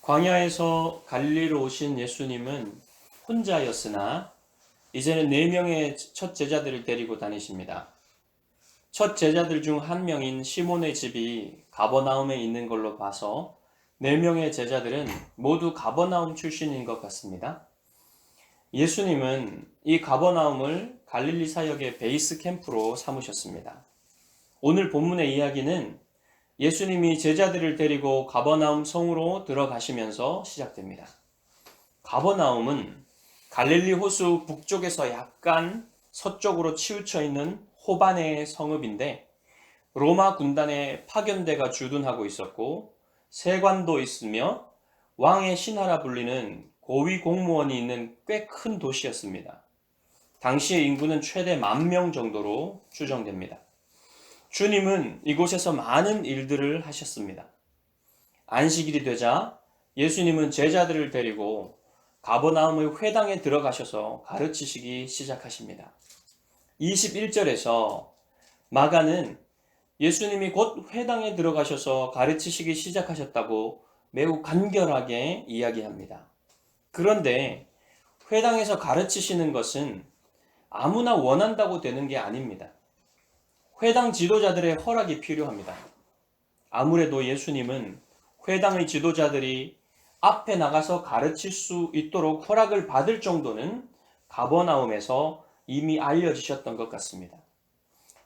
광야에서 갈릴리로 오신 예수님은 혼자였으나 이제는 4명의 첫 제자들을 데리고 다니십니다. 첫 제자들 중 한 명인 시몬의 집이 가버나움에 있는 걸로 봐서 4명의 제자들은 모두 가버나움 출신인 것 같습니다. 예수님은 이 가버나움을 갈릴리 사역의 베이스 캠프로 삼으셨습니다. 오늘 본문의 이야기는 예수님이 제자들을 데리고 가버나움 성으로 들어가시면서 시작됩니다. 가버나움은 갈릴리 호수 북쪽에서 약간 서쪽으로 치우쳐 있는 호반의 성읍인데 로마 군단의 파견대가 주둔하고 있었고 세관도 있으며 왕의 신하라 불리는 고위 공무원이 있는 꽤 큰 도시였습니다. 당시의 인구는 최대 10,000명 정도로 추정됩니다. 주님은 이곳에서 많은 일들을 하셨습니다. 안식일이 되자 예수님은 제자들을 데리고 가버나움의 회당에 들어가셔서 가르치시기 시작하십니다. 21절에서 마가는 예수님이 곧 회당에 들어가셔서 가르치시기 시작하셨다고 매우 간결하게 이야기합니다. 그런데 회당에서 가르치시는 것은 아무나 원한다고 되는 게 아닙니다. 회당 지도자들의 허락이 필요합니다. 아무래도 예수님은 회당의 지도자들이 앞에 나가서 가르칠 수 있도록 허락을 받을 정도는 가버나움에서 이미 알려지셨던 것 같습니다.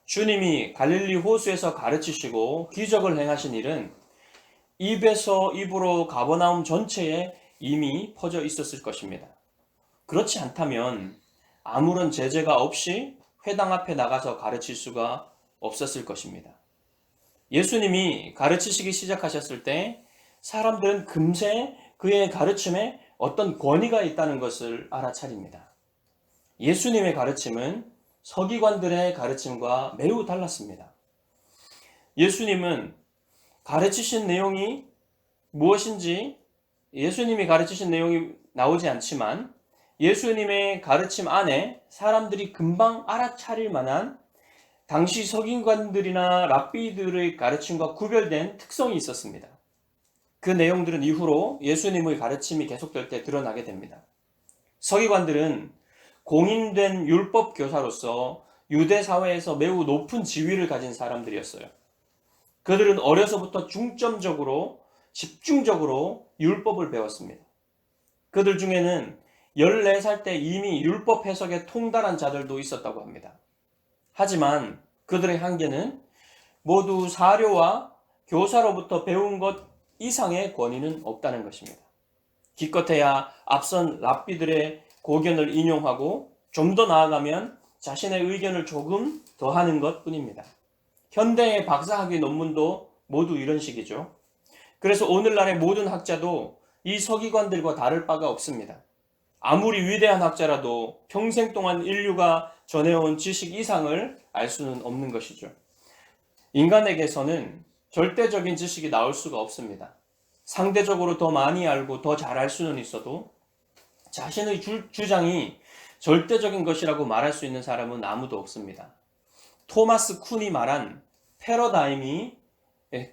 주님이 갈릴리 호수에서 가르치시고 기적을 행하신 일은 입에서 입으로 가버나움 전체에 이미 퍼져 있었을 것입니다. 그렇지 않다면 아무런 제재가 없이 회당 앞에 나가서 가르칠 수가 없었을 것입니다. 예수님이 가르치시기 시작하셨을 때 사람들은 금세 그의 가르침에 어떤 권위가 있다는 것을 알아차립니다. 예수님의 가르침은 서기관들의 가르침과 매우 달랐습니다. 예수님은 가르치신 내용이 무엇인지 예수님이 가르치신 내용이 나오지 않지만 예수님의 가르침 안에 사람들이 금방 알아차릴 만한 당시 서기관들이나 랍비들의 가르침과 구별된 특성이 있었습니다. 그 내용들은 이후로 예수님의 가르침이 계속될 때 드러나게 됩니다. 서기관들은 공인된 율법 교사로서 유대 사회에서 매우 높은 지위를 가진 사람들이었어요. 그들은 어려서부터 중점적으로 집중적으로 율법을 배웠습니다. 그들 중에는 14살 때 이미 율법 해석에 통달한 자들도 있었다고 합니다. 하지만 그들의 한계는 모두 사료와 교사로부터 배운 것 이상의 권위는 없다는 것입니다. 기껏해야 앞선 랍비들의 고견을 인용하고 좀 더 나아가면 자신의 의견을 조금 더하는 것 뿐입니다. 현대의 박사학위 논문도 모두 이런 식이죠. 그래서 오늘날의 모든 학자도 이 서기관들과 다를 바가 없습니다. 아무리 위대한 학자라도 평생 동안 인류가 전해온 지식 이상을 알 수는 없는 것이죠. 인간에게서는 절대적인 지식이 나올 수가 없습니다. 상대적으로 더 많이 알고 더 잘 알 수는 있어도 자신의 주장이 절대적인 것이라고 말할 수 있는 사람은 아무도 없습니다. 토마스 쿤이 말한 패러다임이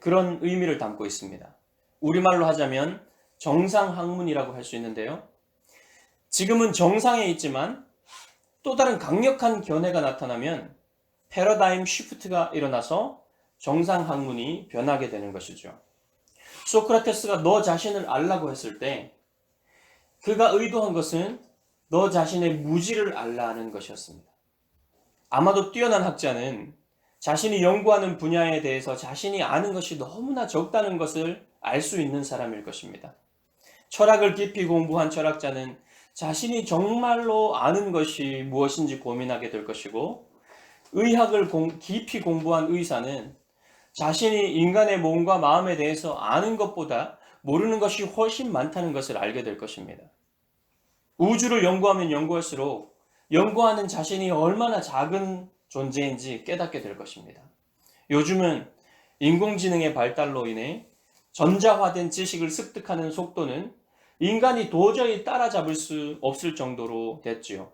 그런 의미를 담고 있습니다. 우리말로 하자면 정상학문이라고 할 수 있는데요. 지금은 정상에 있지만 또 다른 강력한 견해가 나타나면 패러다임 시프트가 일어나서 정상학문이 변하게 되는 것이죠. 소크라테스가 너 자신을 알라고 했을 때 그가 의도한 것은 너 자신의 무지를 알라는 것이었습니다. 아마도 뛰어난 학자는 자신이 연구하는 분야에 대해서 자신이 아는 것이 너무나 적다는 것을 알 수 있는 사람일 것입니다. 철학을 깊이 공부한 철학자는 자신이 정말로 아는 것이 무엇인지 고민하게 될 것이고 의학을 깊이 공부한 의사는 자신이 인간의 몸과 마음에 대해서 아는 것보다 모르는 것이 훨씬 많다는 것을 알게 될 것입니다. 우주를 연구하면 연구할수록 연구하는 자신이 얼마나 작은 존재인지 깨닫게 될 것입니다. 요즘은 인공지능의 발달로 인해 전자화된 지식을 습득하는 속도는 인간이 도저히 따라잡을 수 없을 정도로 됐지요.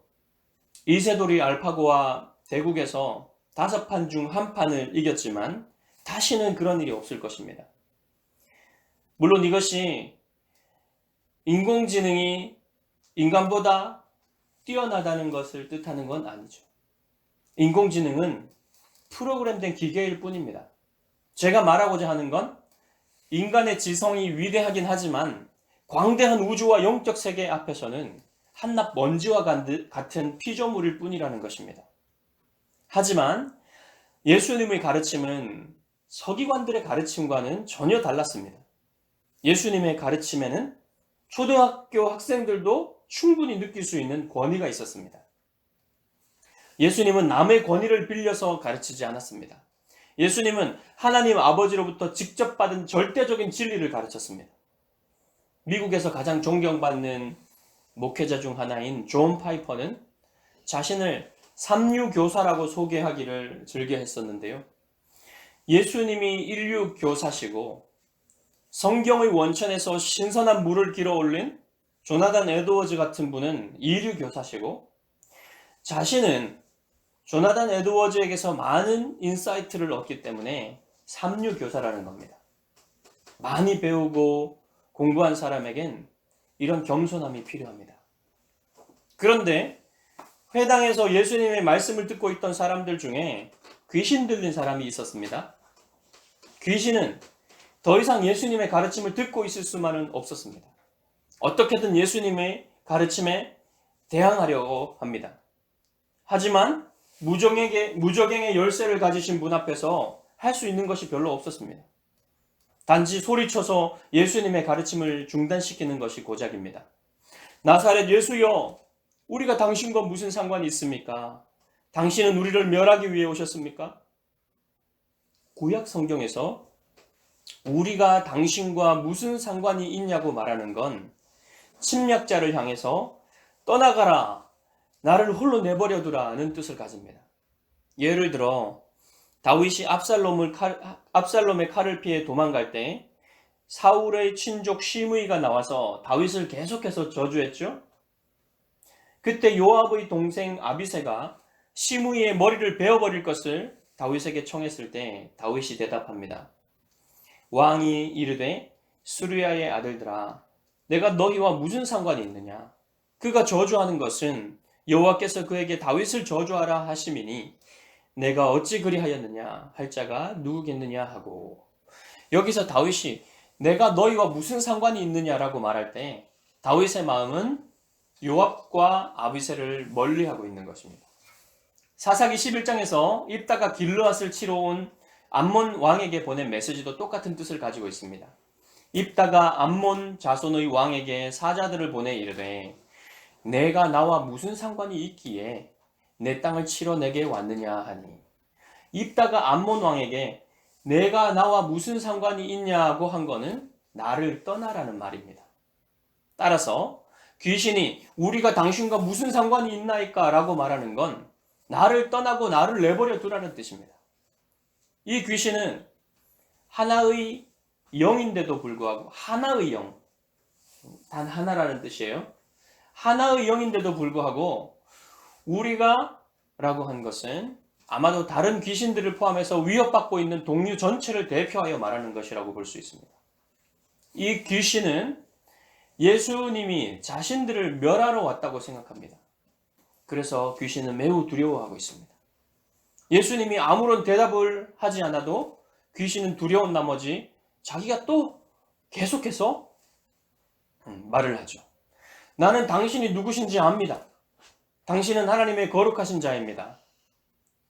이세돌이 알파고와 대국에서 5판 중 1판을 이겼지만 다시는 그런 일이 없을 것입니다. 물론 이것이 인공지능이 인간보다 뛰어나다는 것을 뜻하는 건 아니죠. 인공지능은 프로그램된 기계일 뿐입니다. 제가 말하고자 하는 건 인간의 지성이 위대하긴 하지만 광대한 우주와 영적 세계 앞에서는 한낱 먼지와 같은 피조물일 뿐이라는 것입니다. 하지만 예수님의 가르침은 서기관들의 가르침과는 전혀 달랐습니다. 예수님의 가르침에는 초등학교 학생들도 충분히 느낄 수 있는 권위가 있었습니다. 예수님은 남의 권위를 빌려서 가르치지 않았습니다. 예수님은 하나님 아버지로부터 직접 받은 절대적인 진리를 가르쳤습니다. 미국에서 가장 존경받는 목회자 중 하나인 존 파이퍼는 자신을 삼류교사라고 소개하기를 즐겨했었는데요. 예수님이 인류교사시고 성경의 원천에서 신선한 물을 길어올린 조나단 에드워즈 같은 분은 이류교사시고 자신은 조나단 에드워즈에게서 많은 인사이트를 얻기 때문에 삼류교사라는 겁니다. 많이 배우고 공부한 사람에겐 이런 겸손함이 필요합니다. 그런데 회당에서 예수님의 말씀을 듣고 있던 사람들 중에 귀신 들린 사람이 있었습니다. 귀신은 더 이상 예수님의 가르침을 듣고 있을 수만은 없었습니다. 어떻게든 예수님의 가르침에 대항하려고 합니다. 하지만 무적행의 열쇠를 가지신 분 앞에서 할 수 있는 것이 별로 없었습니다. 단지 소리쳐서 예수님의 가르침을 중단시키는 것이 고작입니다. 나사렛 예수여, 우리가 당신과 무슨 상관이 있습니까? 당신은 우리를 멸하기 위해 오셨습니까? 구약 성경에서 우리가 당신과 무슨 상관이 있냐고 말하는 건 침략자를 향해서 떠나가라, 나를 홀로 내버려두라는 뜻을 가집니다. 예를 들어 다윗이 압살롬의 칼을 피해 도망갈 때 사울의 친족 시므이가 나와서 다윗을 계속해서 저주했죠. 그때 요압의 동생 아비새가 시므이의 머리를 베어버릴 것을 다윗에게 청했을 때 다윗이 대답합니다. 왕이 이르되 수르야의 아들들아, 내가 너희와 무슨 상관이 있느냐? 그가 저주하는 것은 여호와께서 그에게 다윗을 저주하라 하심이니 내가 어찌 그리하였느냐 할 자가 누구겠느냐 하고, 여기서 다윗이 내가 너희와 무슨 상관이 있느냐라고 말할 때 다윗의 마음은 요압과 아비새를 멀리하고 있는 것입니다. 사사기 11장에서 입다가 길르앗을 치러 온 암몬 왕에게 보낸 메시지도 똑같은 뜻을 가지고 있습니다. 입다가 암몬 자손의 왕에게 사자들을 보내 이르되 내가 나와 무슨 상관이 있기에 내 땅을 치러 내게 왔느냐 하니, 입다가 암몬 왕에게 내가 나와 무슨 상관이 있냐고 한 거는 나를 떠나라는 말입니다. 따라서 귀신이 우리가 당신과 무슨 상관이 있나이까 라고 말하는 건 나를 떠나고 나를 내버려 두라는 뜻입니다. 이 귀신은 하나의 영인데도 불구하고, 하나의 영, 단 하나라는 뜻이에요. 하나의 영인데도 불구하고 우리가 라고 한 것은 아마도 다른 귀신들을 포함해서 위협받고 있는 동류 전체를 대표하여 말하는 것이라고 볼 수 있습니다. 이 귀신은 예수님이 자신들을 멸하러 왔다고 생각합니다. 그래서 귀신은 매우 두려워하고 있습니다. 예수님이 아무런 대답을 하지 않아도 귀신은 두려운 나머지 자기가 또 계속해서 말을 하죠. 나는 당신이 누구신지 압니다. 당신은 하나님의 거룩하신 자입니다.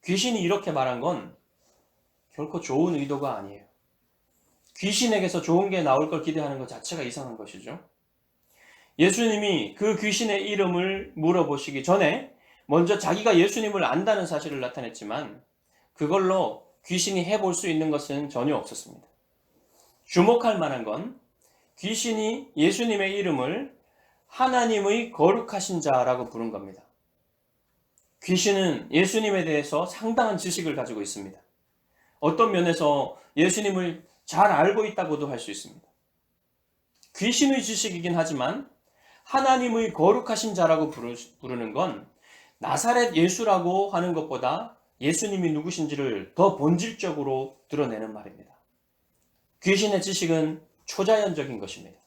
귀신이 이렇게 말한 건 결코 좋은 의도가 아니에요. 귀신에게서 좋은 게 나올 걸 기대하는 것 자체가 이상한 것이죠. 예수님이 그 귀신의 이름을 물어보시기 전에 먼저 자기가 예수님을 안다는 사실을 나타냈지만 그걸로 귀신이 해볼 수 있는 것은 전혀 없었습니다. 주목할 만한 건 귀신이 예수님의 이름을 하나님의 거룩하신 자라고 부른 겁니다. 귀신은 예수님에 대해서 상당한 지식을 가지고 있습니다. 어떤 면에서 예수님을 잘 알고 있다고도 할 수 있습니다. 귀신의 지식이긴 하지만 하나님의 거룩하신 자라고 부르는 건 나사렛 예수라고 하는 것보다 예수님이 누구신지를 더 본질적으로 드러내는 말입니다. 귀신의 지식은 초자연적인 것입니다.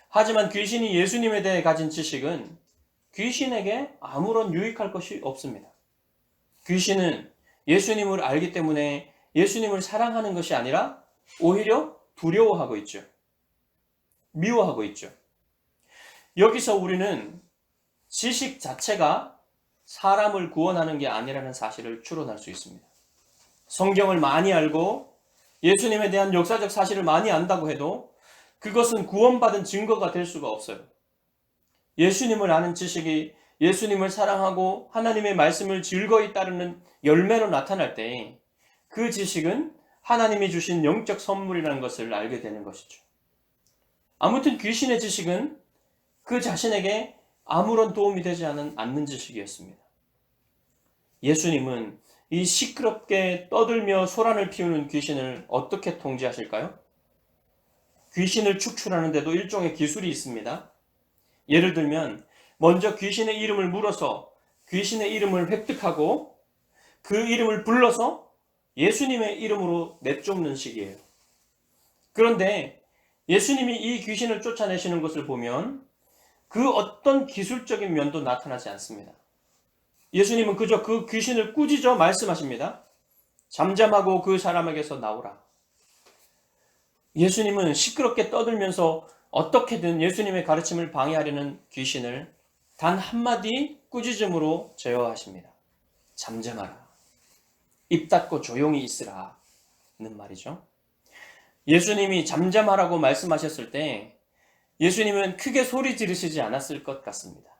하지만 귀신이 예수님에 대해 가진 지식은 귀신에게 아무런 유익할 것이 없습니다. 귀신은 예수님을 알기 때문에 예수님을 사랑하는 것이 아니라 오히려 두려워하고 있죠. 미워하고 있죠. 여기서 우리는 지식 자체가 사람을 구원하는 게 아니라는 사실을 추론할 수 있습니다. 성경을 많이 알고 예수님에 대한 역사적 사실을 많이 안다고 해도 그것은 구원받은 증거가 될 수가 없어요. 예수님을 아는 지식이 예수님을 사랑하고 하나님의 말씀을 즐거이 따르는 열매로 나타날 때 그 지식은 하나님이 주신 영적 선물이라는 것을 알게 되는 것이죠. 아무튼 귀신의 지식은 그 자신에게 아무런 도움이 되지 않는 지식이었습니다. 예수님은 이 시끄럽게 떠들며 소란을 피우는 귀신을 어떻게 통제하실까요? 귀신을 축출하는데도 일종의 기술이 있습니다. 예를 들면 먼저 귀신의 이름을 물어서 귀신의 이름을 획득하고 그 이름을 불러서 예수님의 이름으로 내쫓는 식이에요. 그런데 예수님이 이 귀신을 쫓아내시는 것을 보면 그 어떤 기술적인 면도 나타나지 않습니다. 예수님은 그저 그 귀신을 꾸짖어 말씀하십니다. 잠잠하고 그 사람에게서 나오라. 예수님은 시끄럽게 떠들면서 어떻게든 예수님의 가르침을 방해하려는 귀신을 단 한마디 꾸짖음으로 제어하십니다. 잠잠하라. 입 닫고 조용히 있으라는 말이죠. 예수님이 잠잠하라고 말씀하셨을 때 예수님은 크게 소리 지르시지 않았을 것 같습니다.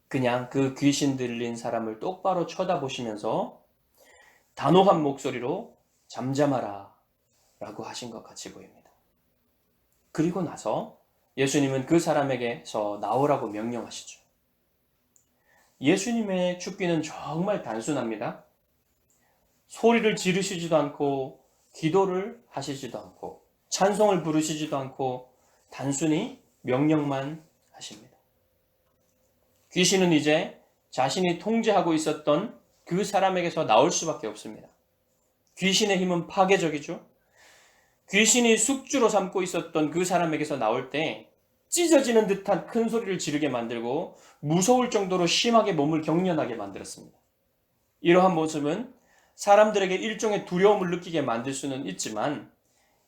그냥 그 귀신 들린 사람을 똑바로 쳐다보시면서 단호한 목소리로 잠잠하라 라고 하신 것 같이 보입니다. 그리고 나서 예수님은 그 사람에게서 나오라고 명령하시죠. 예수님의 축기는 정말 단순합니다. 소리를 지르시지도 않고 기도를 하시지도 않고 찬송을 부르시지도 않고 단순히 명령만 하십니다. 귀신은 이제 자신이 통제하고 있었던 그 사람에게서 나올 수밖에 없습니다. 귀신의 힘은 파괴적이죠. 귀신이 숙주로 삼고 있었던 그 사람에게서 나올 때 찢어지는 듯한 큰 소리를 지르게 만들고 무서울 정도로 심하게 몸을 경련하게 만들었습니다. 이러한 모습은 사람들에게 일종의 두려움을 느끼게 만들 수는 있지만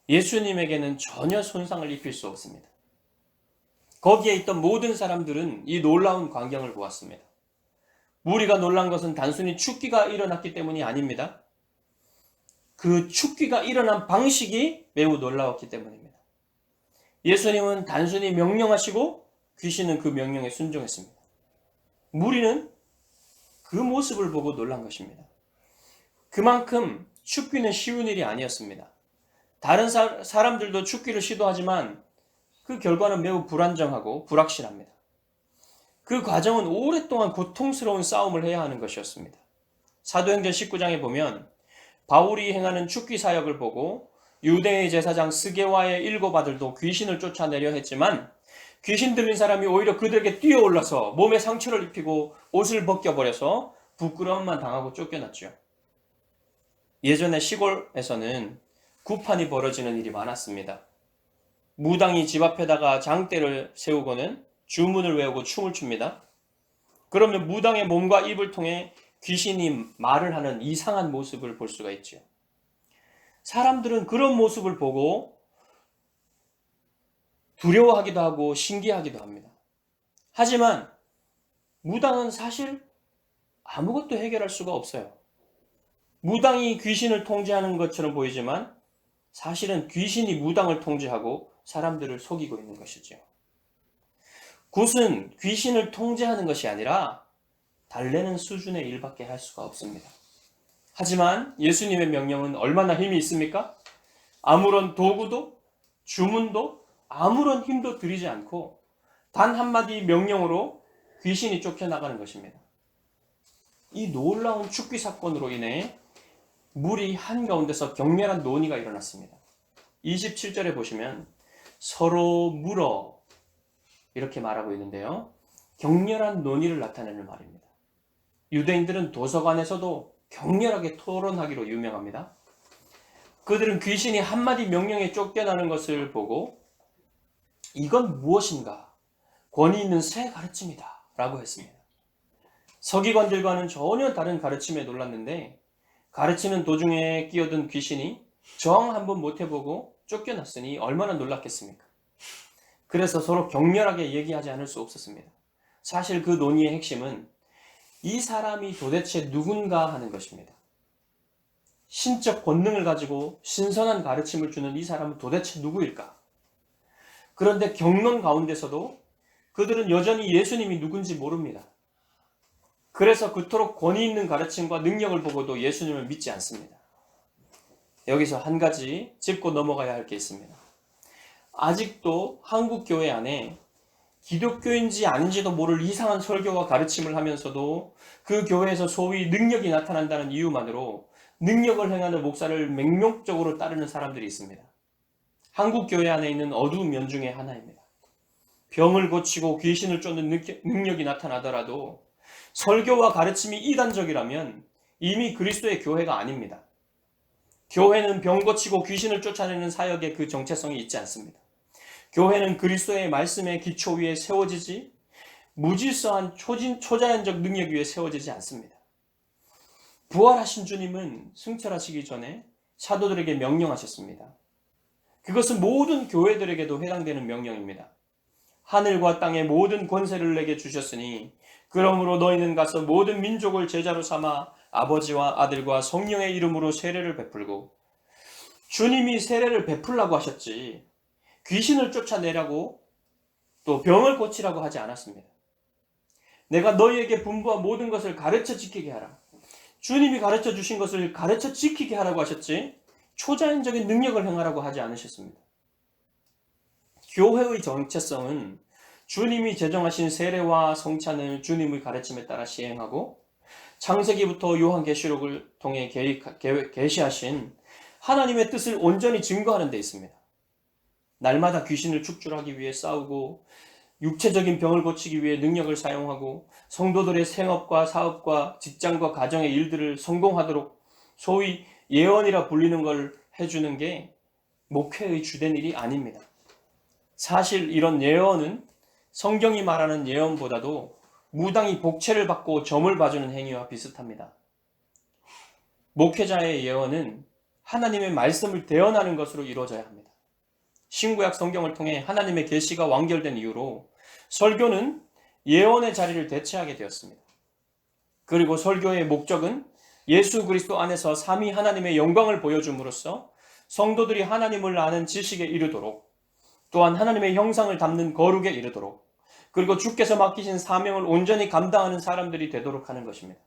예수님에게는 전혀 손상을 입힐 수 없습니다. 거기에 있던 모든 사람들은 이 놀라운 광경을 보았습니다. 무리가 놀란 것은 단순히 축기가 일어났기 때문이 아닙니다. 그 축기가 일어난 방식이 매우 놀라웠기 때문입니다. 예수님은 단순히 명령하시고 귀신은 그 명령에 순종했습니다. 무리는 그 모습을 보고 놀란 것입니다. 그만큼 축기는 쉬운 일이 아니었습니다. 다른 사람들도 축기를 시도하지만 그 결과는 매우 불안정하고 불확실합니다. 그 과정은 오랫동안 고통스러운 싸움을 해야 하는 것이었습니다. 사도행전 19장에 보면 바울이 행하는 축기 사역을 보고 유대의 제사장 스게와의 7 아들도 귀신을 쫓아내려 했지만 귀신 들린 사람이 오히려 그들에게 뛰어올라서 몸에 상처를 입히고 옷을 벗겨버려서 부끄러움만 당하고 쫓겨났죠. 예전에 시골에서는 구판이 벌어지는 일이 많았습니다. 무당이 집 앞에다가 장대를 세우고는 주문을 외우고 춤을 춥니다. 그러면 무당의 몸과 입을 통해 귀신이 말을 하는 이상한 모습을 볼 수가 있죠. 사람들은 그런 모습을 보고 두려워하기도 하고 신기하기도 합니다. 하지만 무당은 사실 아무것도 해결할 수가 없어요. 무당이 귀신을 통제하는 것처럼 보이지만 사실은 귀신이 무당을 통제하고 사람들을 속이고 있는 것이죠. 굿은 귀신을 통제하는 것이 아니라 달래는 수준의 일밖에 할 수가 없습니다. 하지만 예수님의 명령은 얼마나 힘이 있습니까? 아무런 도구도 주문도 아무런 힘도 들이지 않고 단 한마디 명령으로 귀신이 쫓겨나가는 것입니다. 이 놀라운 축기 사건으로 인해 무리 한가운데서 격렬한 논의가 일어났습니다. 27절에 보시면 서로 물어 이렇게 말하고 있는데요. 격렬한 논의를 나타내는 말입니다. 유대인들은 도서관에서도 격렬하게 토론하기로 유명합니다. 그들은 귀신이 한마디 명령에 쫓겨나는 것을 보고 이건 무엇인가? 권위 있는 새 가르침이다 라고 했습니다. 서기관들과는 전혀 다른 가르침에 놀랐는데 가르치는 도중에 끼어든 귀신이 정 한번 못 해보고 쫓겨났으니 얼마나 놀랐겠습니까? 그래서 서로 격렬하게 얘기하지 않을 수 없었습니다. 사실 그 논의의 핵심은 이 사람이 도대체 누군가 하는 것입니다. 신적 권능을 가지고 신선한 가르침을 주는 이 사람은 도대체 누구일까? 그런데 경론 가운데서도 그들은 여전히 예수님이 누군지 모릅니다. 그래서 그토록 권위 있는 가르침과 능력을 보고도 예수님을 믿지 않습니다. 여기서 한 가지 짚고 넘어가야 할 게 있습니다. 아직도 한국 교회 안에 기독교인지 아닌지도 모를 이상한 설교와 가르침을 하면서도 그 교회에서 소위 능력이 나타난다는 이유만으로 능력을 행하는 목사를 맹목적으로 따르는 사람들이 있습니다. 한국 교회 안에 있는 어두운 면 중에 하나입니다. 병을 고치고 귀신을 쫓는 능력이 나타나더라도 설교와 가르침이 이단적이라면 이미 그리스도의 교회가 아닙니다. 교회는 병 고치고 귀신을 쫓아내는 사역에 그 정체성이 있지 않습니다. 교회는 그리스도의 말씀의 기초 위에 세워지지 무질서한 초자연적 능력 위에 세워지지 않습니다. 부활하신 주님은 승천하시기 전에 사도들에게 명령하셨습니다. 그것은 모든 교회들에게도 해당되는 명령입니다. 하늘과 땅의 모든 권세를 내게 주셨으니 그러므로 너희는 가서 모든 민족을 제자로 삼아 아버지와 아들과 성령의 이름으로 세례를 베풀고, 주님이 세례를 베풀라고 하셨지 귀신을 쫓아내라고 또 병을 고치라고 하지 않았습니다. 내가 너희에게 분부한 모든 것을 가르쳐 지키게 하라. 주님이 가르쳐 주신 것을 가르쳐 지키게 하라고 하셨지 초자연적인 능력을 행하라고 하지 않으셨습니다. 교회의 정체성은 주님이 제정하신 세례와 성찬을 주님의 가르침에 따라 시행하고 창세기부터 요한계시록을 통해 계시하신 하나님의 뜻을 온전히 증거하는 데 있습니다. 날마다 귀신을 축출하기 위해 싸우고 육체적인 병을 고치기 위해 능력을 사용하고 성도들의 생업과 사업과 직장과 가정의 일들을 성공하도록 소위 예언이라 불리는 걸 해주는 게 목회의 주된 일이 아닙니다. 사실 이런 예언은 성경이 말하는 예언보다도 무당이 복채를 받고 점을 봐주는 행위와 비슷합니다. 목회자의 예언은 하나님의 말씀을 대언하는 것으로 이루어져야 합니다. 신구약 성경을 통해 하나님의 계시가 완결된 이후로 설교는 예언의 자리를 대체하게 되었습니다. 그리고 설교의 목적은 예수 그리스도 안에서 삼위 하나님의 영광을 보여줌으로써 성도들이 하나님을 아는 지식에 이르도록, 또한 하나님의 형상을 담는 거룩에 이르도록, 그리고 주께서 맡기신 사명을 온전히 감당하는 사람들이 되도록 하는 것입니다.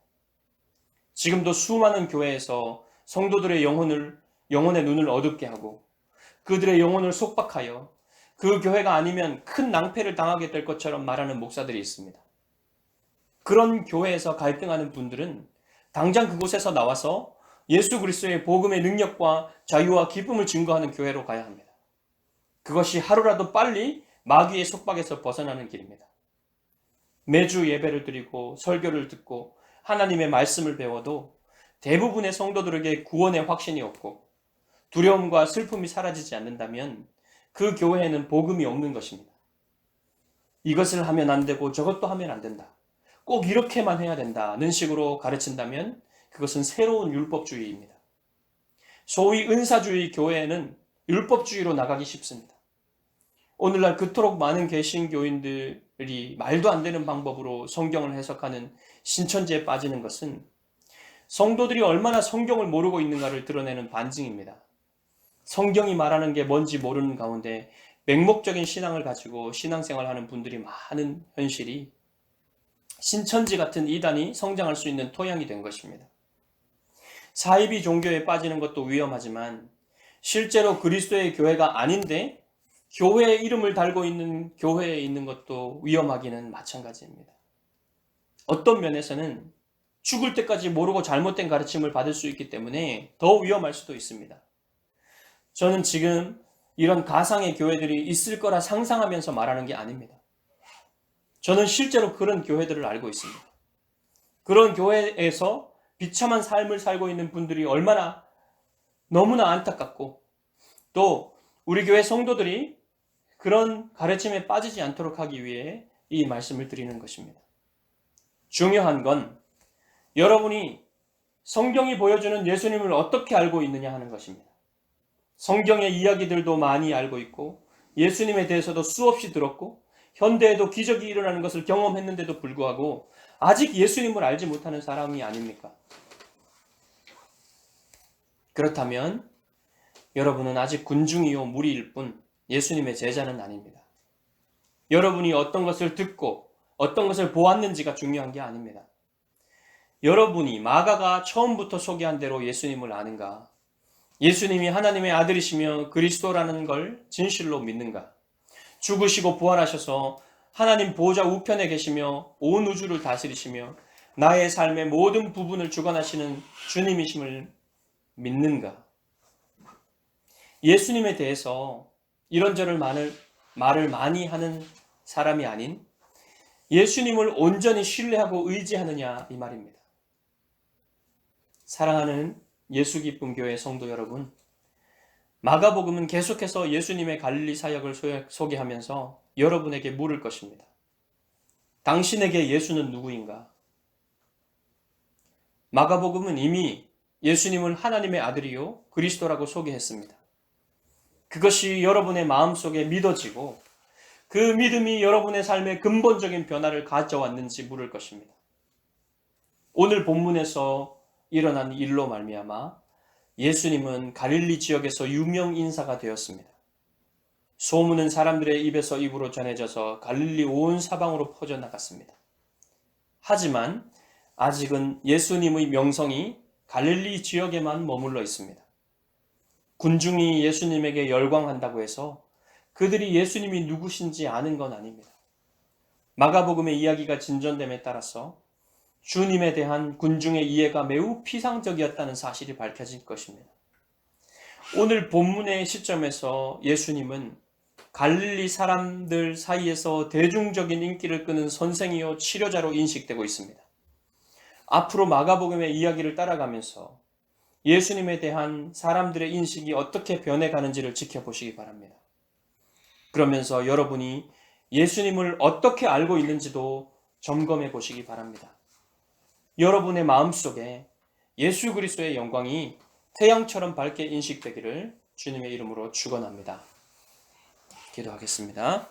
지금도 수많은 교회에서 성도들의 영혼의 눈을 어둡게 하고 그들의 영혼을 속박하여 그 교회가 아니면 큰 낭패를 당하게 될 것처럼 말하는 목사들이 있습니다. 그런 교회에서 갈등하는 분들은 당장 그곳에서 나와서 예수 그리스도의 복음의 능력과 자유와 기쁨을 증거하는 교회로 가야 합니다. 그것이 하루라도 빨리 마귀의 속박에서 벗어나는 길입니다. 매주 예배를 드리고 설교를 듣고 하나님의 말씀을 배워도 대부분의 성도들에게 구원의 확신이 없고 두려움과 슬픔이 사라지지 않는다면 그 교회에는 복음이 없는 것입니다. 이것을 하면 안 되고 저것도 하면 안 된다. 꼭 이렇게만 해야 된다는 식으로 가르친다면 그것은 새로운 율법주의입니다. 소위 은사주의 교회에는 율법주의로 나가기 쉽습니다. 오늘날 그토록 많은 개신교인들이 말도 안 되는 방법으로 성경을 해석하는 신천지에 빠지는 것은 성도들이 얼마나 성경을 모르고 있는가를 드러내는 반증입니다. 성경이 말하는 게 뭔지 모르는 가운데 맹목적인 신앙을 가지고 신앙생활하는 분들이 많은 현실이 신천지 같은 이단이 성장할 수 있는 토양이 된 것입니다. 사이비 종교에 빠지는 것도 위험하지만 실제로 그리스도의 교회가 아닌데 교회의 이름을 달고 있는 교회에 있는 것도 위험하기는 마찬가지입니다. 어떤 면에서는 죽을 때까지 모르고 잘못된 가르침을 받을 수 있기 때문에 더 위험할 수도 있습니다. 저는 지금 이런 가상의 교회들이 있을 거라 상상하면서 말하는 게 아닙니다. 저는 실제로 그런 교회들을 알고 있습니다. 그런 교회에서 비참한 삶을 살고 있는 분들이 너무나 안타깝고 또 우리 교회 성도들이 그런 가르침에 빠지지 않도록 하기 위해 이 말씀을 드리는 것입니다. 중요한 건 여러분이 성경이 보여주는 예수님을 어떻게 알고 있느냐 하는 것입니다. 성경의 이야기들도 많이 알고 있고 예수님에 대해서도 수없이 들었고 현대에도 기적이 일어나는 것을 경험했는데도 불구하고 아직 예수님을 알지 못하는 사람이 아닙니까? 그렇다면 여러분은 아직 군중이요 무리일 뿐 예수님의 제자는 아닙니다. 여러분이 어떤 것을 듣고 어떤 것을 보았는지가 중요한 게 아닙니다. 여러분이 마가가 처음부터 소개한 대로 예수님을 아는가? 예수님이 하나님의 아들이시며 그리스도라는 걸 진실로 믿는가? 죽으시고 부활하셔서 하나님 보좌 우편에 계시며 온 우주를 다스리시며 나의 삶의 모든 부분을 주관하시는 주님이심을 믿는가? 예수님에 대해서 이런저런 말을 많이 하는 사람이 아닌 예수님을 온전히 신뢰하고 의지하느냐 이 말입니다. 사랑하는 예수 기쁨 교회 성도 여러분, 마가복음은 계속해서 예수님의 갈릴리 사역을 소개하면서 여러분에게 물을 것입니다. 당신에게 예수는 누구인가? 마가복음은 이미 예수님을 하나님의 아들이요 그리스도라고 소개했습니다. 그것이 여러분의 마음속에 믿어지고 그 믿음이 여러분의 삶에 근본적인 변화를 가져왔는지 물을 것입니다. 오늘 본문에서 일어난 일로 말미암아 예수님은 갈릴리 지역에서 유명 인사가 되었습니다. 소문은 사람들의 입에서 입으로 전해져서 갈릴리 온 사방으로 퍼져나갔습니다. 하지만 아직은 예수님의 명성이 갈릴리 지역에만 머물러 있습니다. 군중이 예수님에게 열광한다고 해서 그들이 예수님이 누구신지 아는 건 아닙니다. 마가복음의 이야기가 진전됨에 따라서 주님에 대한 군중의 이해가 매우 피상적이었다는 사실이 밝혀질 것입니다. 오늘 본문의 시점에서 예수님은 갈릴리 사람들 사이에서 대중적인 인기를 끄는 선생이요 치료자로 인식되고 있습니다. 앞으로 마가복음의 이야기를 따라가면서 예수님에 대한 사람들의 인식이 어떻게 변해가는지를 지켜보시기 바랍니다. 그러면서 여러분이 예수님을 어떻게 알고 있는지도 점검해 보시기 바랍니다. 여러분의 마음속에 예수 그리스도의 영광이 태양처럼 밝게 인식되기를 주님의 이름으로 축원합니다. 기도하겠습니다.